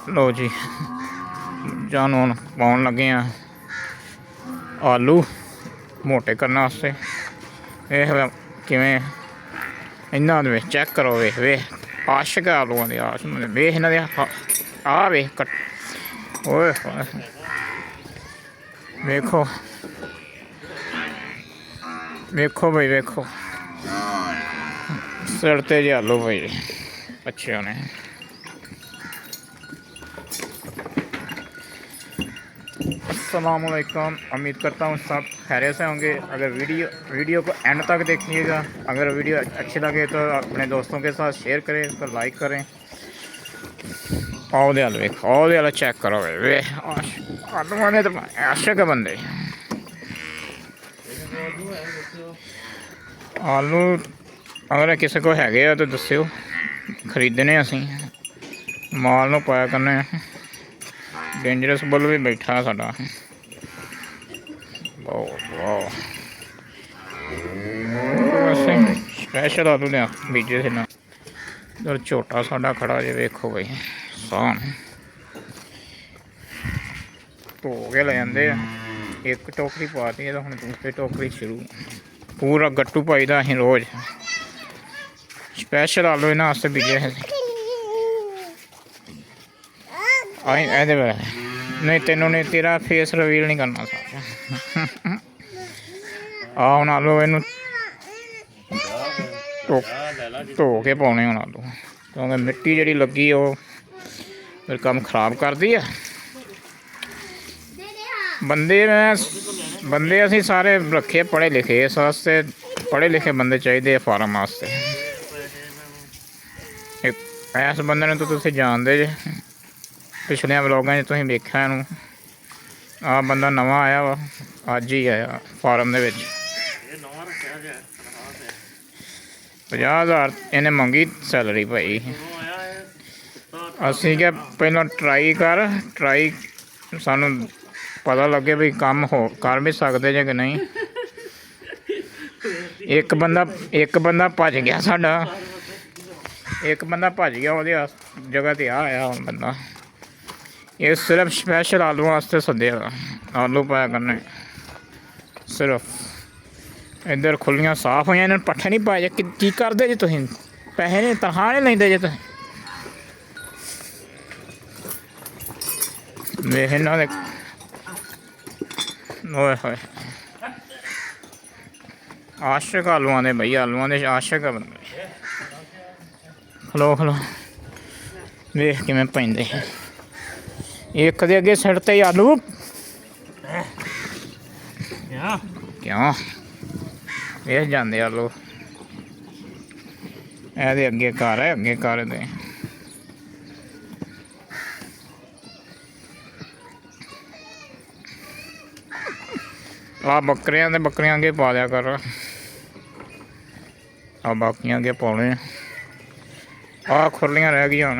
लो जी जान हुण पाउण लगे आ आलू मोटे करने वास्ते। ये किवें इन्हां दे विच चैक करो, वेख वेख आशक आलूआं दे आश वेख इन्हां दे आ वेख कट ओए वेखो वेखो भाई वेखो सड़ते जे आलू भाई अच्छे होने। अस्सलामुअलैकुम, उम्मीद करता हूँ सब खैरियत से होंगे। अगर वीडियो को एंड तक देखिएगा। अगर वीडियो अच्छी लगे तो अपने दोस्तों के साथ शेयर करें, तो लाइक करें। आओ दे वेख आओ दे चेक करो वे आलू ने तो आशक बंदे आलू अगर किसी को है तो दस्यो, खरीदने असी माल नूं पाया करने। डेंजरस बुल भी बैठा साडा। वैसे स्पैशल आलू ने बीजे थे ना। इधर झोटा साडा खड़ा जे वेखो भाई सान धो के ले जाते। एक टोकरी पाती है तो हम दूसरी टोकरी शुरू। पूरा गट्टू पाईदा असीं रोज़। स्पैशल आलू इन्हां वास्ते बीजे है। नहीं तेनों नहीं, तेरा फेस रिवील नहीं करना सारा। आ हुण आलू इनू धो के पाने हुण आलू, क्योंकि मिट्टी जिहड़ी लगी वो फिर काम खराब करदी है। बंदे असीं सारे रखे पढ़े लिखे, इस वास्ते पढ़े लिखे बंदे चाहिए फार्म वास्ते। इस बंदे ने तो तुसीं जानदे जे, पिछले व्लॉगां च तुसीं वेख्या इहनूं। आ बंदा नवां आया वा, अज ही आया फार्म दे विच। 50,000 इन्हें मंगी सैलरी भाई। असीं क्या पहला ट्राई सानू पता लगे भी काम हो कर भी सकते जे कि नहीं। एक बंदा भज गया साडा, एक बंदा भज गया वो जगह ते आया बंदा। ये सिर्फ स्पैशल आलू वास्ते सद्देआ, आलू पाया करने सिर्फ। इधर खुलियां साफ हुई, इन्होंने पट्ठे नहीं पाए जे। की करदे जे तुसीं? पैसे नहीं, तनखाह नहीं लेंदे जे तुसीं? वेख इन्हां दे ओए होए आशक आलूआं दे भाई, आलूआं दे आशक बंदे। खलो खलो वेख किवें पैंदे। एक दे अगे सड़ते ही आलू क्यों वेख जाते आलू। ए अगे घर है, अगे घर दे आ बकरियां अगे पा दिया कर। आ बाकियां अगे पाने। आ खुरलियां रह गई हूँ।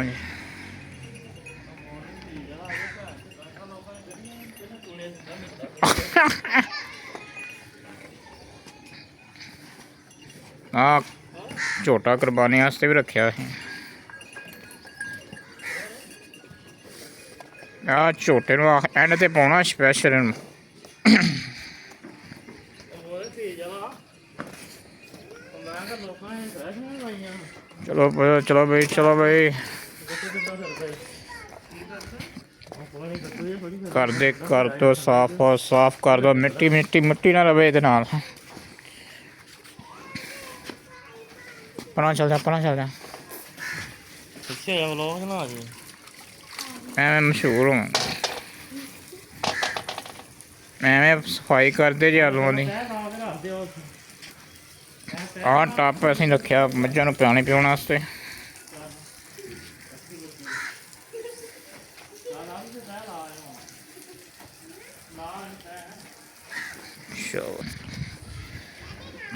आ झोटा कुरबानी वास्ते भी रखा है। आ झोटे एंड ते पाना स्पैशल। चलो चलो भाई चलो भाई कर दो साफ कर दो। मिट्टी ना रवे। परा चल जा मैं मशहूर हूँ। एवें सफाई करते जे आलूआं दी। आ टप असीं रखिया मझां नूं पानी पिउण वास्ते।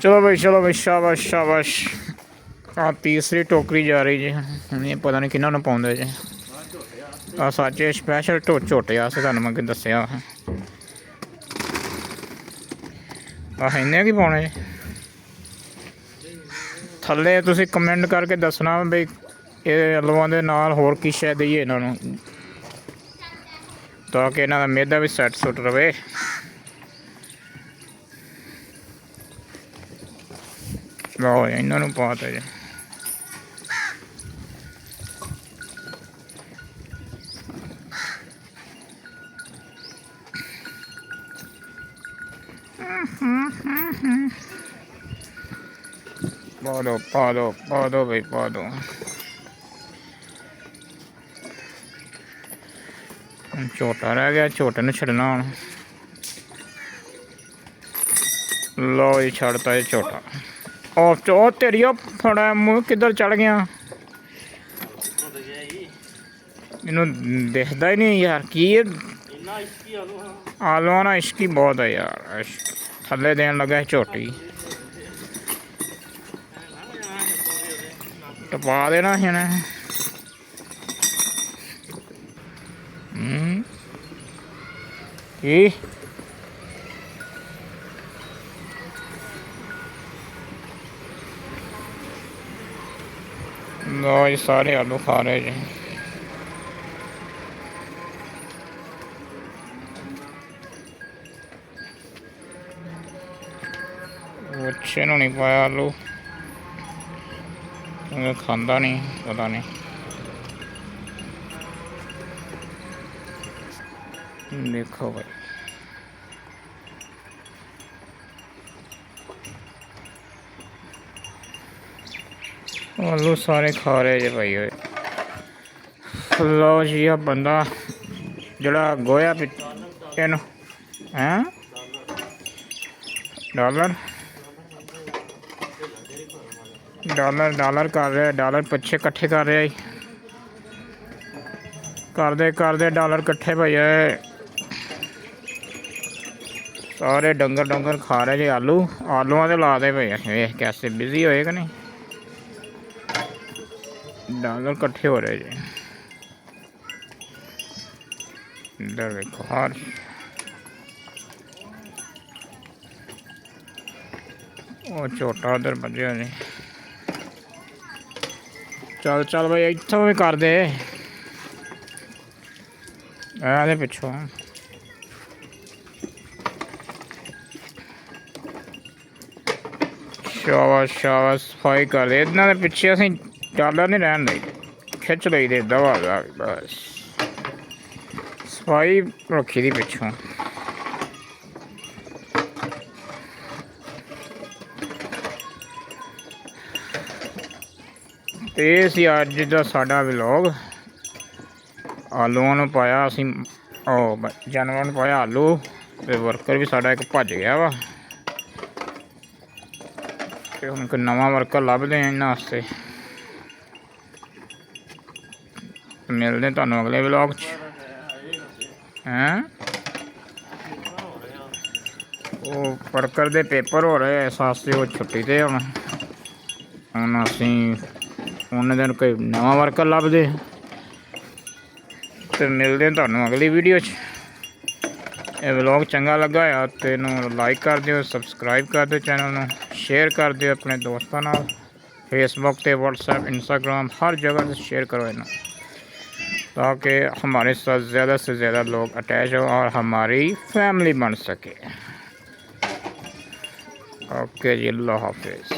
चलो भाई शाबाश शाबाश। आ तीसरी टोकरी जा रही जी। हूँ पता नहीं किन्हों पाउंदे जे। आ सच स्पैशल झोटे वास्ते तुहानूं मैं दस्सिया। आ इन्ने की पाने जे। थल्ले तुसीं कमेंट करके दसना बई ये आलूआं दे नाल होर की शै देइए इन्हां नूं। ਤਾਂ ਕਿ ਇਹਨਾਂ ਦਾ ਮਿਹਦਾ ਵੀ ਸੈੱਟ ਸੁੱਟ ਰਵੇ। ਲਓ ਇਹਨਾਂ ਨੂੰ ਪਾਤਾ ਜੀ। ਪਾ ਦੋ ਬਈ ਪਾ ਦੋ। ਝੋਟਾ ਰਹਿ ਗਿਆ, ਝੋਟੇ ਨੂੰ ਛੱਡਣਾ ਹੁਣ। ਲਓ ਜੀ ਛੱਡਤਾ ਇਹ ਝੋਟਾ। ਉਹ ਤੇਰੀ ਫੜਾ ਮੂੰਹ ਕਿੱਧਰ ਚੜ ਗਿਆ? ਇਹਨੂੰ ਦਿਖਦਾ ਹੀ ਨਹੀਂ ਯਾਰ। ਕੀ ਆਲੂਆਂ ਨਾਲ ਇਸ਼ਕੀ ਬਹੁਤ ਹੈ ਯਾਰ। ਥੱਲੇ ਦੇਣ ਲੱਗਾ ਝੋਟੀ। ਟਪਾ ਦੇਣਾ ਸੀ ਇਹਨੇ। ਕੀ ਲਓ ਜੀ ਸਾਰੇ ਆਲੂ ਖਾ ਰਹੇ ਜੀ। ਬੱਚੇ ਨੂੰ ਨਹੀਂ ਪਾਇਆ ਆਲੂ, ਖਾਂਦਾ ਨਹੀਂ, ਪਤਾ ਨਹੀਂ। ਦੇਖੋ ਭਾਈ ਆਲੂ ਸਾਰੇ ਖਾ ਰਹੇ ਜੇ ਭਾਈ ਓਏ। ਲਓ ਜੀ ਆ ਬੰਦਾ ਜਿਹੜਾ ਗੋਇਆ ਇਹਨੂੰ ਹੈਂ ਡਾਲਰ ਕਰ ਰਿਹਾ। ਡਾਲਰ ਪਿੱਛੇ ਇਕੱਠੇ ਕਰ ਰਿਹਾ ਜੀ। ਕਰਦੇ ਡਾਲਰ ਇਕੱਠੇ ਭਾਈ। ਸਾਰੇ ਡੰਗਰ ਖਾ ਰਹੇ ਜੀ ਆਲੂ। ਆਲੂਆਂ ਦੇ ਲਾ ਦੇ ਭਾਈ। ਵੇਖ ਕੈਸੇ ਬਿਜ਼ੀ ਹੋਏ ਕਿ ਨਹੀਂ। ਡਾਲਰ ਇਕੱਠੇ ਹੋ ਰਹੇ ਜੀ। ਇੱਧਰ ਵੇਖੋ ਹਰ ਉਹ ਝੋਟਾ ਉਧਰ ਵੱਜਿਆ ਜੀ। ਚੱਲ ਭਾਈ ਇੱਥੋਂ ਵੀ ਕਰ ਦੇ ਇਹਦੇ ਪਿੱਛੋਂ। ਸ਼ਾਬਾਸ਼ ਸਫਾਈ ਕਰ ਦੇ ਇਹਨਾਂ ਦੇ ਪਿੱਛੇ। ਅਸੀਂ ਡਾਲਰ ਨਹੀਂ ਰਹਿਣ ਦੇ, ਖਿੱਚ ਲਈ ਦੇ ਦਵਾ ਦਾ। ਬਸ ਸਫਾਈ ਰੱਖੀ ਦੀ ਪਿੱਛੋਂ। ਇਹ ਸੀ ਅੱਜ ਦਾ ਸਾਡਾ ਵਲੌਗ। ਆਲੂਆਂ ਨੂੰ ਪਾਇਆ ਅਸੀਂ, ਉਹ ਜਾਨਵਰਾਂ ਨੂੰ ਪਾਇਆ ਆਲੂ। ਤੇ ਵਰਕਰ ਵੀ ਸਾਡਾ ਇੱਕ ਭੱਜ ਗਿਆ ਵਾ। ਤੇ ਹੁਣ ਇੱਕ ਨਵਾਂ ਵਰਕਰ ਲੱਭਦੇ ਆ ਇਹਨਾਂ ਵਾਸਤੇ। ਮਿਲਦੇ ਤੁਹਾਨੂੰ ਅਗਲੇ ਵਲੌਗ 'ਚ। ਹੈਂ ਉਹ ਵਰਕਰ ਦੇ ਪੇਪਰ ਹੋ ਰਹੇ ਇਸ ਵਾਸਤੇ ਉਹ ਛੁੱਟੀ 'ਤੇ ਹੁਣ ਅਸੀਂ ਉਹਨਾਂ ਦਿਨ ਕੋਈ ਨਵਾਂ ਵਰਕਰ ਲੱਭਦੇ। ਤੇ ਮਿਲਦੇ ਤੁਹਾਨੂੰ ਅਗਲੀ ਵੀਡੀਓ 'ਚ। ਇਹ ਵਲੌਗ ਚੰਗਾ ਲੱਗਾ ਆ ਤੇ ਇਹਨੂੰ ਲਾਈਕ ਕਰ ਦਿਓ, ਸਬਸਕ੍ਰਾਈਬ ਕਰ ਦਿਓ ਚੈਨਲ ਨੂੰ, शेयर कर दो अपने दोस्तों नाल। फेसबुक पे व्हाट्सएप इंस्टाग्राम हर जगह से शेयर करो इन्हें, ताकि हमारे साथ ज़्यादा से ज़्यादा लोग अटैच हो और हमारी फैमिली बन सके। ओके जी, अल्लाह हाफिज़।